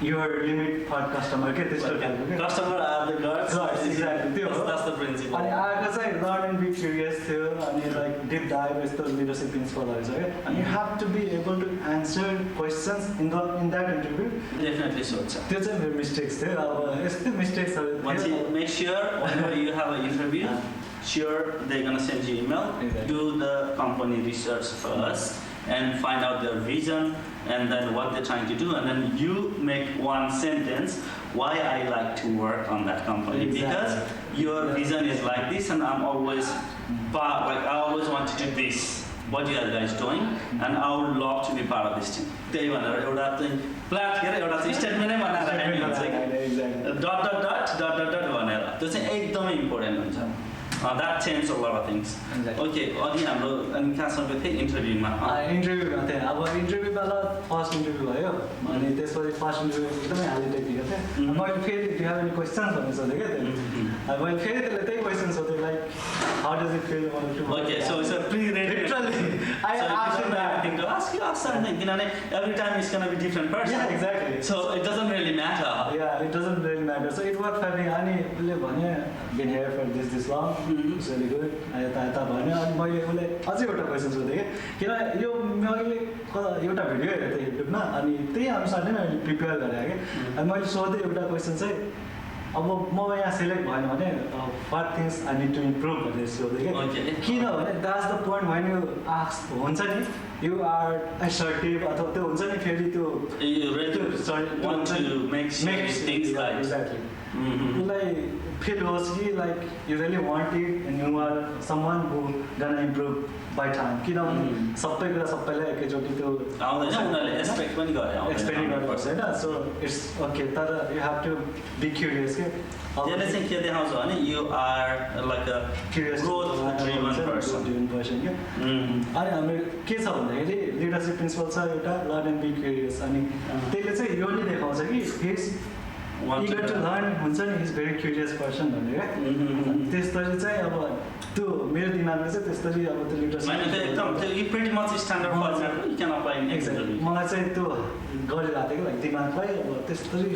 your limit for customer के त्यस्तो खालको के customer are the gods exactly त्यो हो that's the principle अनि आएको चाहिँ learn and be curious थियो अनि like deep dive यस्तो leadership principleहरु छ के and you have to be able to answer questions in that interview definitely so छ त्यो चाहिँ मेरो mistakes थियो अब यस्तो mistakes once you make sure whenever you have an interview sure they're going to send you email do the company research first and find out their vision and then what they're trying to do and then you make one sentence why I like to work on that company because your vision is like this and I'm always like I always want to do this what you are guys doing and I would love to be part of this team त्यही भनेर एउटा चाहिँ plot के एउटा चाहिँ स्टेटमेन्टै बनाएर हामी हुन्छ डट भनेर त्यो चाहिँ एकदमै इम्पोर्टेन्ट हुन्छ that changed a lot of things. Exactly. Okay, अघि हाम्रो अनि कहाँसम्म थियो इन्टरभ्यूमा इन्टरभ्यूमा थिएँ अब इन्टरभ्यू बेला फर्स्ट इन्टरभ्यू भयो अनि त्यसपछि फर्स्ट इन्टरभ्यू एकदमै हाली टेक्निक थिएँ मैले फेरि डु हेभ एनी क्वेसन्स भनेर सोधेँ क्या त्यसले मैले फेरि त्यसले त्यही क्वेसन सोधेँ like how does it feel okay so it's a pre literally I asked everything to ask you something किनभने every time it's going to be different person yeah exactly so it doesn't really matter yeah it doesn't really matter so it worked for me अनि उसले भने been here for this long it's really good यता भन्यो अनि मैले उसले अझै एउटा क्वेसन सोधेँ कि किन यो मैले एउटा भिडियो हेरेको थिएँ युट्युबमा अनि त्यही अनुसार नै मैले प्रिपेयर गरेँ कि अनि मैले सोधेँ एउटा क्वेसन चाहिँ अब म यहाँ सेलेक्ट भएन भने what things I need to improve भनेर सोधेँ कि किनभने that's the point when you ask हुन्छ नि यु आर असर्टिभ अथवा त्यो हुन्छ नि फेरि त्यो उसलाई फिल होस् कि like you really want it and you are someone who gonna improve by time किनभने सबै कुरा सबैलाई एकैचोटि त्यो एक्सपेक्ट पनि गर्नुपर्छ होइन सो इट्स ओके तर you have to be curious के त्यसले चाहिँ के देखाउँछ भने you are like a growth driven person के अनि हाम्रो के छ भन्दाखेरि लिडरसिप प्रिन्सिपल छ एउटा लर्न एन्ड बी क्युरियस अनि त्यसले चाहिँ यो नै देखाउँछ कि हिज eager to learn हुन्छ नि इज भेरी क्युरियस पर्सन भनेर त्यसरी चाहिँ अब त्यो मेरो दिमागले चाहिँ त्यसरी अब त्यो लिडरसिप एकदम त्यो प्रिटी मच स्ट्यान्डर्ड फर्ममा you can apply in exactly मलाई चाहिँ त्यो गरिरहेको थियो कि लाइक दिमागलाई अब त्यसरी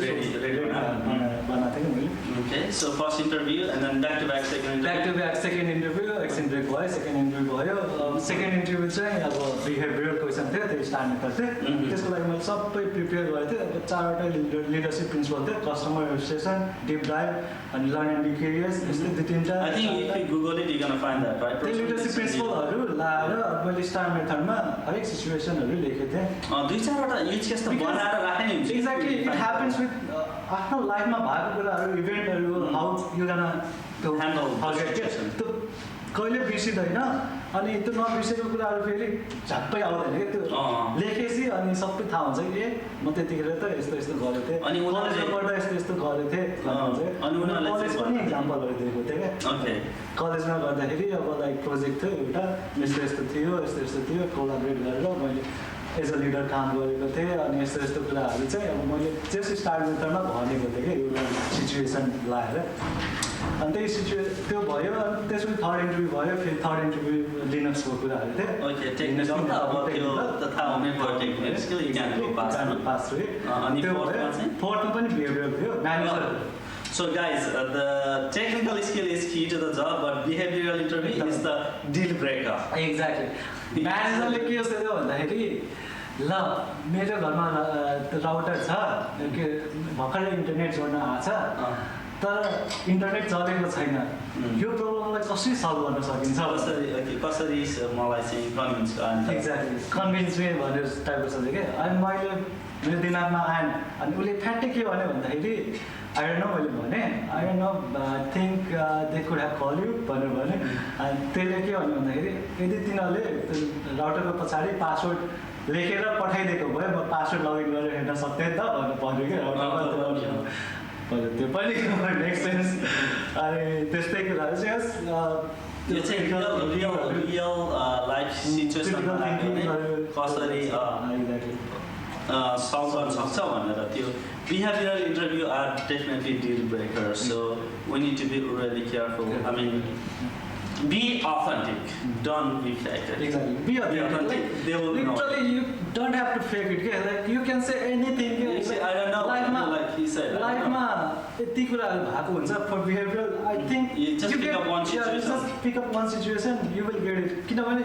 बनाएको थिएँ कि मैले okay so first interview and then back to back second interview एकछिन ब्रेक भयो सेकेन्ड इन्टरभ्यू भयो सेकेन्ड इन्टरभ्यू चाहिँ अब बिहेभियरल क्वेसन थियो त्यो स्टार्ट गर्थेँ त्यसको लागि मैले सबै प्रिपेयर गरेको थिएँ अब 4वटा लिडरसिप प्रिन्सिपल थियो कस्टमर एब्सेसन डिप डाइभ अनि लर्न एन्ड बी क्युरियस यस्तै 2-3टा I think if you Google it you can find that right त्यो लिडरसिप प्रिन्सिपलहरु लाएर मैले स्टार मेथडमा हरेक सिचुएसनहरु लेखेको थिएँ 2-4वटा युज केस त बनाएर राखे नि हुन्छ एक्ज्याक्टली इट ह्यापन्स विथ आफ्नो लाइफमा भएको कुराहरु इभेन्टहरु हाउ यु गन टु ह्यान्डल त्यो कहिले बिर्सिदैन अनि त्यो नबिर्सेको कुराहरु फेरि झट्टै आउँदैन के त्यो लेखेपछि अनि सबै थाहा हुन्छ कि म त्यतिखेर त यस्तो यस्तो गरेको थिएँ अनि उनीहरुले गर्दा यस्तो यस्तो गरेको थिएँ अनि उनीहरुले कलेज पनि एक्जाम्पलहरु दिएको थिएँ के ओके कलेजमा गर्दाखेरि अब लाइक प्रोजेक्ट थियो एउटा यस्तो यस्तो थियो यस्तो यस्तो थियो कोलाबरेट गरेर मैले एज अ लिडर काम गरेको थिएँ अनि यस्तो यस्तो कुराहरु चाहिँ अब मैले जस्ट स्टार्ट मेथडमा भनेको थिएँ कि एउटा सिचुएसन लाएर अनि त्यही त्यो भयो अनि त्यसपछि थर्ड इन्टरभ्यू भयो फेरि थर्ड इन्टरभ्यू लिनक्सको कुराहरू थियो ओके टेक्निक्स अब त्यो त थाहा हुनै पर्यो टेक्निक्स के इक्जामको पास हुए अनि त्यो फोर्थमा पनि बिहेभियर थियो manager So guys, the technical skill is key to the job, but behavioral interview is the deal breaker. Exactly. म्यानेजरले के गर्छ भन्दाखेरि ल मेरो घरमा राउटर छ के भर्खरै इन्टरनेट जोड्न आएको छ तर इन्टरनेट चलेको छैन यो प्रब्लमलाई कसरी सल्भ गर्न सकिन्छ कसरी मलाई चाहिँ कन्भिन्स गर्न एक्ज्याक्टली कन्भिन्स मे भनेर टाइपको सोधेँ क्या अनि मैले मेरो दिमागमा आएन अनि उसले फ्याट्टै के भन्यो भन्दाखेरि आई डोन्ट नो मैले भने I don't know I think they could have call you भनेर भने अनि त्यसले के भन्यो भन्दाखेरि यदि तिनीहरूले राउटरको पछाडि पासवर्ड लेखेर पठाइदिएको भए म पासवर्ड लगइन गरेर हेर्न सक्थेँ त भनेर भन्यो कि राउटरमा त्यो पनि मेक सेन्स अनि त्यस्तै कुराहरू चाहिँ यो चाहिँ रियल लाइफ सिचुएसनमा कसरी सल्भ गर्न सक्छ भनेर त्यो behavioural interview are definitely deal breaker so we need to be really careful I mean be authentic don't be fake exactly be authentic like, they will literally you don't have to fake it like you can say anything you say I don't know like he said life ma यति कुराहरु भएको हुन्छ for behavioral I think you just pick up one situation just pick up one situation you will get it किनभने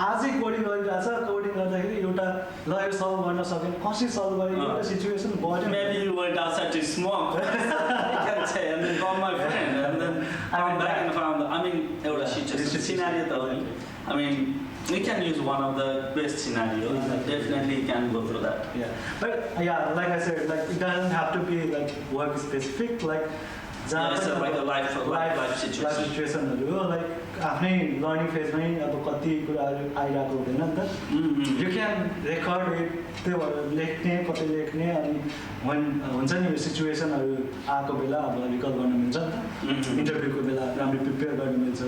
आजै coding गरिरहेछ coding गर्दाखेरि एउटा ल यो सल्भ गर्न सकेन कसरी सल्भ गर्ने एउटा सिचुएसन भयो maybe you went outside to smoke you can say and then call my friend and then come back and found I mean एउटा situation scenario त हो नि I mean we can use one of the best scenarios definitely can go through that but like I said like it doesn't have to be like work specific like it's like a life situation like आफ्नै learning फेजमै अब कति कुराहरू आइरहेको हुँदैन नि त you can record it त्यो लेख्ने कतै लेख्ने अनि हुन्छ नि यो सिचुएसनहरू आएको बेला अब रिकल गर्न मिल्छ नि त इन्टरभ्यूको बेला राम्रो प्रिपेयर गर्न मिल्छ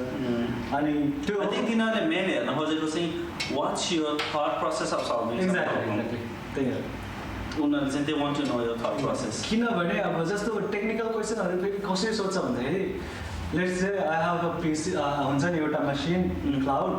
अनि त्यो तिनीहरूले मेन हेर्न खोजेको चाहिँ what's your thought process of solving exactly त्यही हो उनीहरूले चाहिँ they want to know your thought process किनभने अब जस्तो टेक्निकल क्वेसनहरू फेरि कसरी सोध्छ भन्दाखेरि let's say I have a PC हुन्छ नि एउटा machine in cloud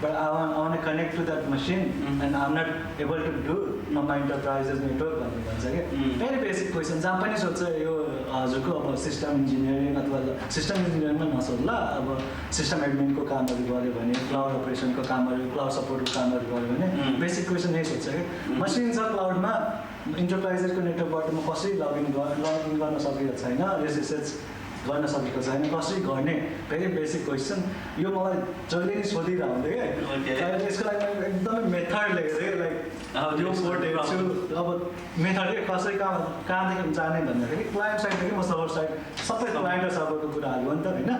but I want to connect to that machine and I'm not able to do my enterprises network भन्ने भन्छ के भेरी बेसिक क्वेसन जहाँ पनि सोध्छ यो हजुरको अब सिस्टम इन्जिनियरिङ अथवा सिस्टम इन्जिनियरिङमा नसोध्ला अब सिस्टम एडमिनको कामहरू गऱ्यो भने क्लाउड अपरेसनको कामहरू क्लाउड सपोर्टको कामहरू गऱ्यो भने बेसिक क्वेसन यही सोध्छ कि मसिन छ क्लाउडमा इन्टरप्राइजेसको नेटवर्कबाट म कसरी लगइन गर्न सकेको छैन एसएसएच गर्न सकेको छैन कसरी गर्ने भेरी बेसिक क्वेसन यो मलाई जहिले नि सोधिरहन्थ्यो क्या यसको लागि मैले एकदमै मेथड लेखेको थिएँ लाइक यो कोड हेर्छु अब मेथड कसरी कहाँदेखि जाने भन्दाखेरि क्लाइन्ट साइडदेखि म सर्भर साइड सबै क्लाइन्ट र सर्भरको कुराहरू हो नि त होइन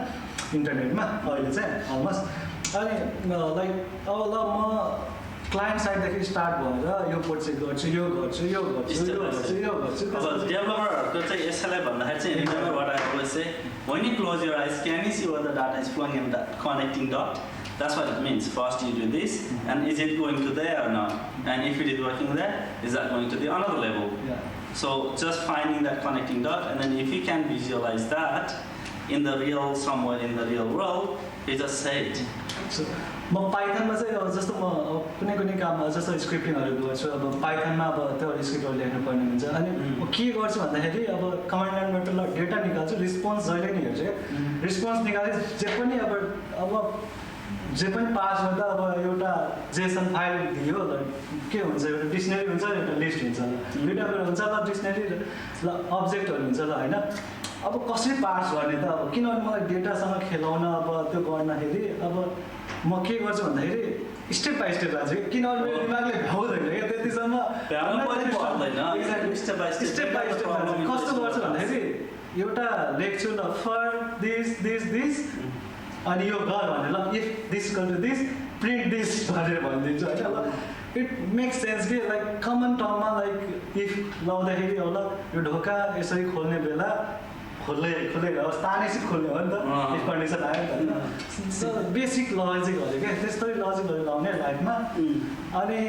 इन्टरनेटमा अहिले चाहिँ अलमोस्ट अनि लाइक अब ल म क्लाइन्ट साइडदेखि स्टार्ट भएर यो कोड चेक गर्छु यो गर्छु यो गर्छु यो गर्छु यो गर्छु अब डेभलपरहरुको चाहिँ यसैलाई भन्दाखेरि चाहिँ remember what I always say when you close your eyes can you see where the data is flowing in that connecting dot that's what it means first you do this and is it going to there or not and if it is working there is that going to the another level so just finding that connecting dot and then if you can visualize that in the real somewhere in the real world you just say it so म पाइथनमा चाहिँ अब जस्तो म कुनै कुनै काममा जस्तो स्क्रिप्टिङहरू गर्छु अब पाइथनमा अब त्यो स्क्रिप्टहरू लेख्नुपर्ने हुन्छ अनि म के गर्छु भन्दाखेरि अब कमान्ड लाइनबाट ल डेटा निकाल्छु रिस्पोन्स जहिले नि हेर्छु रिस्पोन्स निकाले जे पनि अब जे पनि पास गर्दा अब एउटा जेसन फाइल दियो ल के हुन्छ एउटा डिक्सनरी हुन्छ एउटा लिस्ट हुन्छ ल दुईवटा कुरा हुन्छ ल डिक्सनरी ल अब्जेक्टहरू हुन्छ ल होइन अब कसरी पास गर्ने त अब किनभने मलाई डेटासँग खेलाउन अब त्यो गर्दाखेरि अब म के गर्छु भन्दाखेरि स्टेप बाई स्टेप जान्छु किनभने मेरो दिमागले भ्याउँदैन क्या त्यतिसम्म स्टेप बाई स्टेप कस्तो गर्छु भन्दाखेरि एउटा लेख्छु ल फर दिस दिस दिस अनि यो गर भने ल if this equal to this print this भनेर भनिदिन्छु होइन ल इट मेक्स सेन्स कि लाइक कमन टर्ममा लाइक इफ लाउँदाखेरि होला यो ढोका यसरी खोल्ने बेला खोलेर होस् तानेसित खोल्ने हो नि त इफ कन्डिसन आयो नि त सो बेसिक लजिकहरू क्या त्यस्तै लजिकहरू लाउने लाइफमा अनि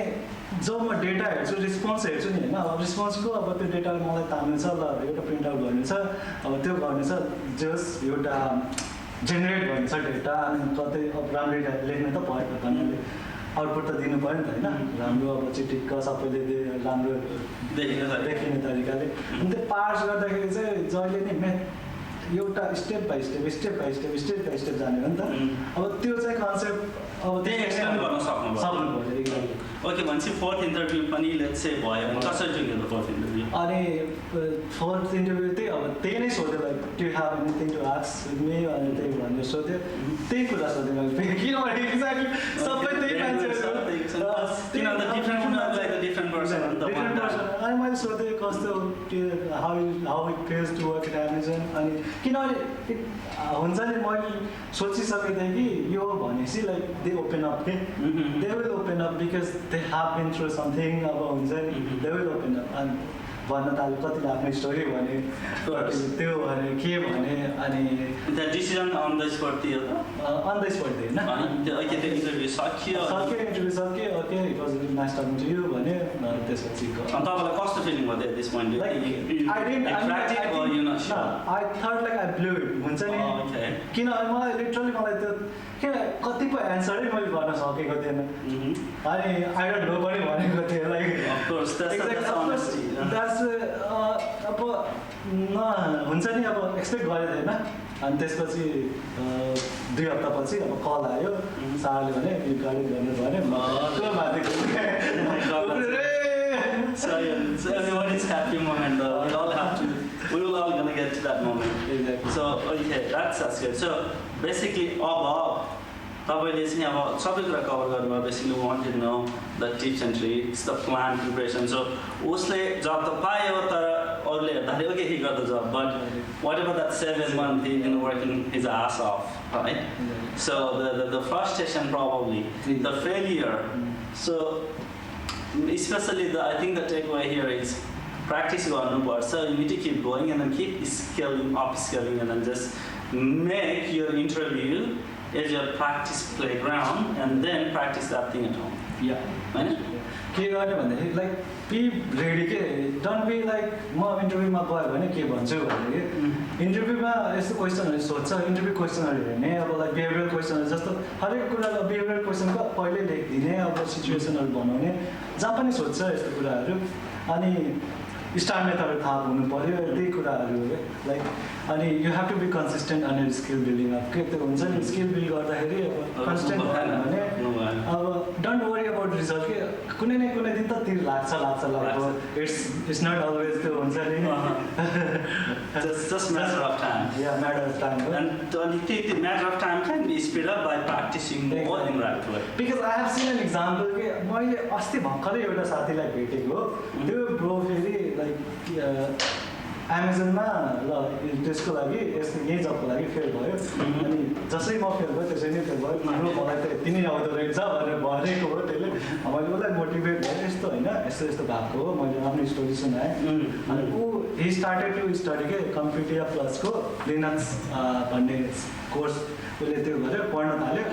जब म डेटा हेर्छु रिस्पोन्स हेर्छु नि होइन अब रिस्पोन्सको अब त्यो डेटाले मलाई तान्नु छ ल एउटा प्रिन्ट आउट गर्नु छ अब त्यो गर्नु छ जस एउटा जेनेरेट गर्नु छ डेटा अनि कतै अब राम्ररी लेख्नु त पऱ्यो भन्नाले आउटपुट त दिनु पऱ्यो नि त होइन राम्रो अब चिटिक्क सबैले राम्रो देखिने तरिकाले अनि त्यो पार्स गर्दाखेरि चाहिँ जहिले नै एउटा स्टेप बाई स्टेप जाने हो नि त अब त्यो चाहिँ कन्सेप्ट अब त्यही एक्सप्लेन गर्न सक्नुपर्छ ओके भनेपछि फोर्थ इन्टरभ्यू पनि लेट्स से भयो भने कसरी दिनु त फोर्थ इन्टरभ्यू अनि फोर्थ इन्टरभ्यू त्यही अब त्यही नै सोध्यो like do you have anything to ask with me अनि त्यही भनेर सोध्यो त्यही कुरा सोध्यो मैले किनभने एक्ज्याक्टली सबै त्यही मान्छेहरू अनि मैले सोधेँ कस्तो how it feels to work at Amazon अनि किनभने हुन्छ नि मैले सोचिसकेको थिएँ कि यो भनेपछि लाइक दे ओपन अप के they will open up because they have been through something अब हुन्छ नि दे विल ओपन अप अनि भन्न थाल्यो कतिले आफ्नो स्टोरी भने कतिले त्यो भने के भने अनि The decision on the spot थियो त अन द स्पट होइन अनि त्यो इन्टरभ्यु सक्यो सक्यो इन्टरभ्यू सक्यो okay it was nice talking to you भने त्यसपछि अनि तपाईँलाई कस्तो फिलिङ भयो this point I didn't I thought like I blew it हुन्छ नि किनभने मलाई लिटरली मलाई त्यो के कतिपय एन्सरै मैले गर्न सकेको थिएन अनि आई डोन्ट नो पनि भनेको थिएँ like Of course, that's honesty. That's अब हुन्छ नि अब एक्सपेक्ट गरेको थिएन अनि त्यसपछि 2 हप्तापछि अब कल आयो सरले भने यो गाडी गर्नु भने माथि So everyone is happy moment. We all have to. We will all gonna get to that moment. Exactly. So okay, that's good. So basically, अब तपाईँले चाहिँ अब सबै कुरा कभर गर्नुभयो. Basically, we want to know the tips and tricks, the plan preparation. So उसले जब त पायो तर अरूले हेर्दाखेरि okay he got the job, but whatever that 7 month he been working his ass off, right? So the frustration probably, the failure. So especially I think the takeaway here is practice गर्नुपर्छ. So you need to keep going and then keep scaling, upscaling, and then just make your interview as your practice playground and then practice that thing at home. Yeah. होइन के गर्ने भन्दाखेरि like be ready के don't be like म इन्टरभ्यूमा गयो भने के भन्छु भने कि इन्टरभ्यूमा यस्तो क्वेसनहरू सोध्छ इन्टरभ्यू क्वेसनहरू हेर्ने अब लाइक बिहेभियरल क्वेसनहरू जस्तो हरेक कुराको बिहेभियरल क्वेसनको पहिले लेखिदिने अब सिचुएसनहरू बनाउने जहाँ पनि सोध्छ यस्तो कुराहरू अनि स्टार मेथडहरू थाहा हुनु पऱ्यो त्यही कुराहरू हो लाइक अनि you have to be consistent अनि स्किल बिल्डिङ अफ के त्यो हुन्छ नि स्किल बिल्ड गर्दाखेरि अब कन्सिस्टेन्ट भएन भने अब डोन्ट वरी अबाउट रिजल्ट के कुनै न कुनै दिन त तिर लाग्छ इट्स नट अलवेज त्यो हुन्छ नि just matter of time. Yeah, matter of time. And the matter of time can be speed up by practicing more in right way. Because I have seen an example के मैले अस्ति भर्खरै एउटा साथीलाई भेटेको त्यो ब्रो फेरि लाइक एमाजोनमा ल त्यसको लागि यस्तो यही जबको लागि फेल भयो अनि जसै म फेल भयो त्यसै नै फेल भयो ब्रो मलाई त यति नै आउँदो रहेछ भनेर भनेको हो त्यसले मैले उसलाई मोटिभेट गरेँ यस्तो होइन यस्तो यस्तो भएको हो मैले आफ्नो स्टोरी सुनाएँ अनि ऊ हि स्टार्टेड टु स्टडी के कम्प्युटर प्लसको लिनक्स भन्ने कोर्स उसले त्यो गरेर पढ्न थाल्यो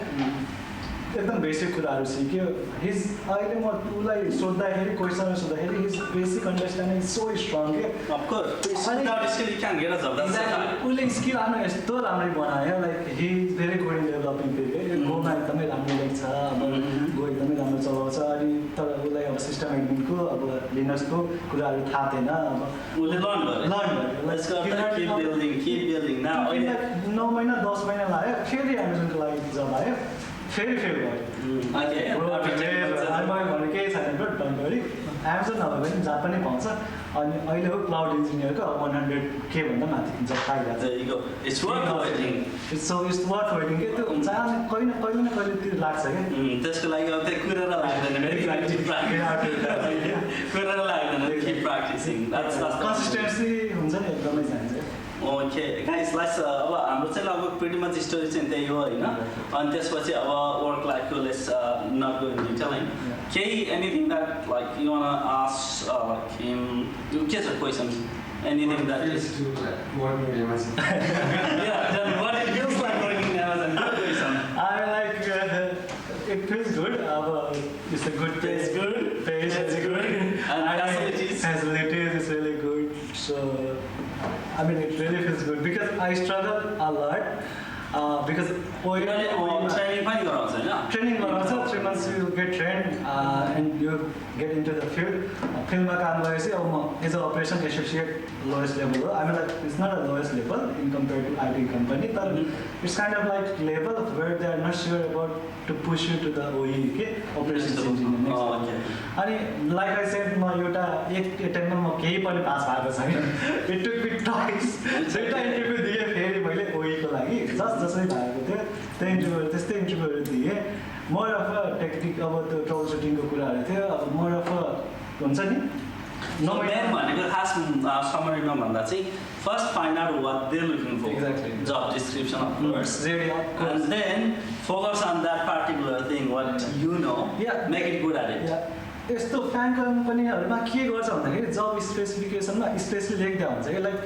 एकदम बेसिक कुराहरू सिक्यो हिज अहिले म उसलाई सोद्धाखेरि क्वेसनहरू सोद्धाखेरि हिज बेसिक अन्डरस्ट्यान्डिङ सो स्ट्रङ के उसले स्किल आफ्नो यस्तो राम्ररी बनायो like he is very good in developing फेरि गोमा एकदमै राम्रो लेख्छ अब गो एकदमै राम्रो चलाउँछ अनि तर उसलाई अब सिस्टम एडमिनको अब लिनक्सको कुराहरू थाहा थिएन अब उसले लर्न गर्यो 9 महिना 10 महिना लाग्यो फेरि एमाजोनको लागि जब आयो फेरि फेल भयो भने केही छैन डोन्ट वरी एमाजोन नभए पनि जहाँ पनि पाउँछ अनि अहिले हो क्लाउड इन्जिनियरको 100K भन्दा माथि जब पाइरहेको छ सो इट्स वर्थ वेटिङ के त्यो जहाँ कहिले न कहिले त्यो लाग्छ क्या त्यसको लागि अब त्यो कुरा लाग्दैन कन्सिस्टेन्सी हुन्छ नि एकदमै चाहिन्छ ओके गाइस लाइक अब हाम्रो चाहिँ लगभग प्रिटी मच स्टोरी चाहिँ त्यही हो होइन अनि त्यसपछि अब वर्क लाइफको let's not go in detail होइन केही anything that like you want ask like him के छ question anything that is working in Amazon. yeah then what it feels like working in Amazon question I like it feels good it's a good pays good is good and facilities is really good so I mean it really feels good because I struggle a lot because training पनि गराउँछ होइन training गराउँछ 3 months you get trained and you get into the fieldमा काम गरेपछि अब म as a operation associate lowest level हो I mean like it's not a lowest level in compared to IT company तर it's kind of like level where they are not sure about to push you to the OE के operations engineer अनि like I said म एउटा एक टाइममा म केही पनि पास भएको छैन it took me twice दुईटा इन्टरभ्यू दिएँ फेरि मैले OE को लागि जसरी भएको थियो त्यो इन्टरभ्यूहरू त्यस्तै इन्टरभ्यूहरू दिएँ मोर अफ अ टेक्निक अब त्यो ट्रबल सुटिङको कुराहरू थियो अब मोर अफ अ हुन्छ नि मेन भनेको खास समरीमा भन्दा चाहिँ first find out what they looking for Exactly. जब description of course and then focus on that particular thing what you know Yeah. make it good at it Yeah. यस्तो FAANG कम्पनीहरुमा के गर्छ भन्दाखेरि जब स्पेसिफिकेसनमा स्पेशली लेख्दा हुन्छ कि लाइक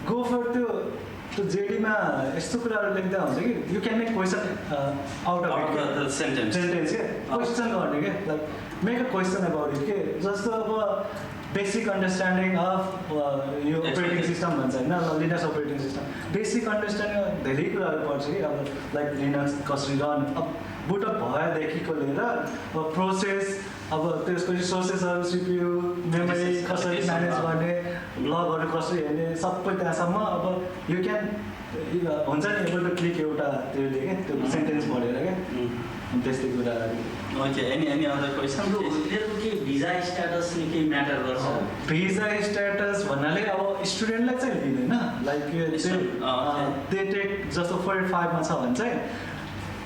गो फर त्यो जेडीमा यस्तो कुराहरू लेख्दा हुन्छ कि you can make question out of the sentence के क्वेसन गर्ने के like make a question about it के जस्तो अब बेसिक अन्डरस्ट्यान्डिङ अफ यो अपरेटिङ सिस्टम भन्छ होइन Linux operating system basic understanding धेरै कुराहरू पर्छ कि अब लाइक लिनक्स कसरी रन अब बुटअप भएदेखिको लिएर अब प्रोसेस अब त्यसको रिसोर्सेसहरू सिपियु मेमोरी कसरी म्यानेज गर्ने लगहरू कसरी हेर्ने सबै त्यहाँसम्म अब यु क्यान हुन्छ नि एबल टु क्लिक एउटा त्यसले क्या त्यो सेन्टेन्स पढेर क्या त्यस्तै कुराहरू ओके एनी अदर क्वेसन तिनीहरूको के भिजा स्ट्याटस केही म्याटर गर्छ भिजा स्ट्याटस भन्नाले अब स्टुडेन्टलाई चाहिँ लिँदैन लाइक त्यो टेक जस्तो 485 मा छ भने चाहिँ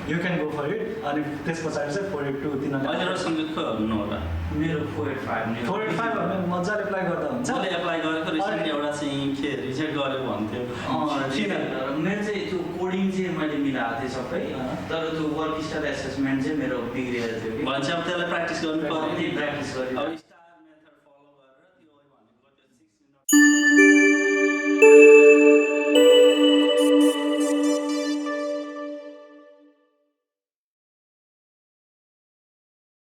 you can go for it अनि त्यस पछाडि चाहिँ 482 तिनीहरूले हजुरसँगको हुनु होला मेरो 485 भने मजाले एप्लाई गर्दा हुन्छ मैले एप्लाई गरेको रिसेन्टली एउटा चाहिँ के रिजेक्ट गरेको भन्थ्यो मेरो चाहिँ त्यो कोडिङ चाहिँ मैले मिलाएको थिएँ सबै तर त्यो वर्क स्टाइल एसेसमेन्ट चाहिँ मेरो बिग्रिएको थियो भन्छ अब त्यसलाई प्र्याक्टिस गर्नु पर्यो प्र्याक्टिस गरेँ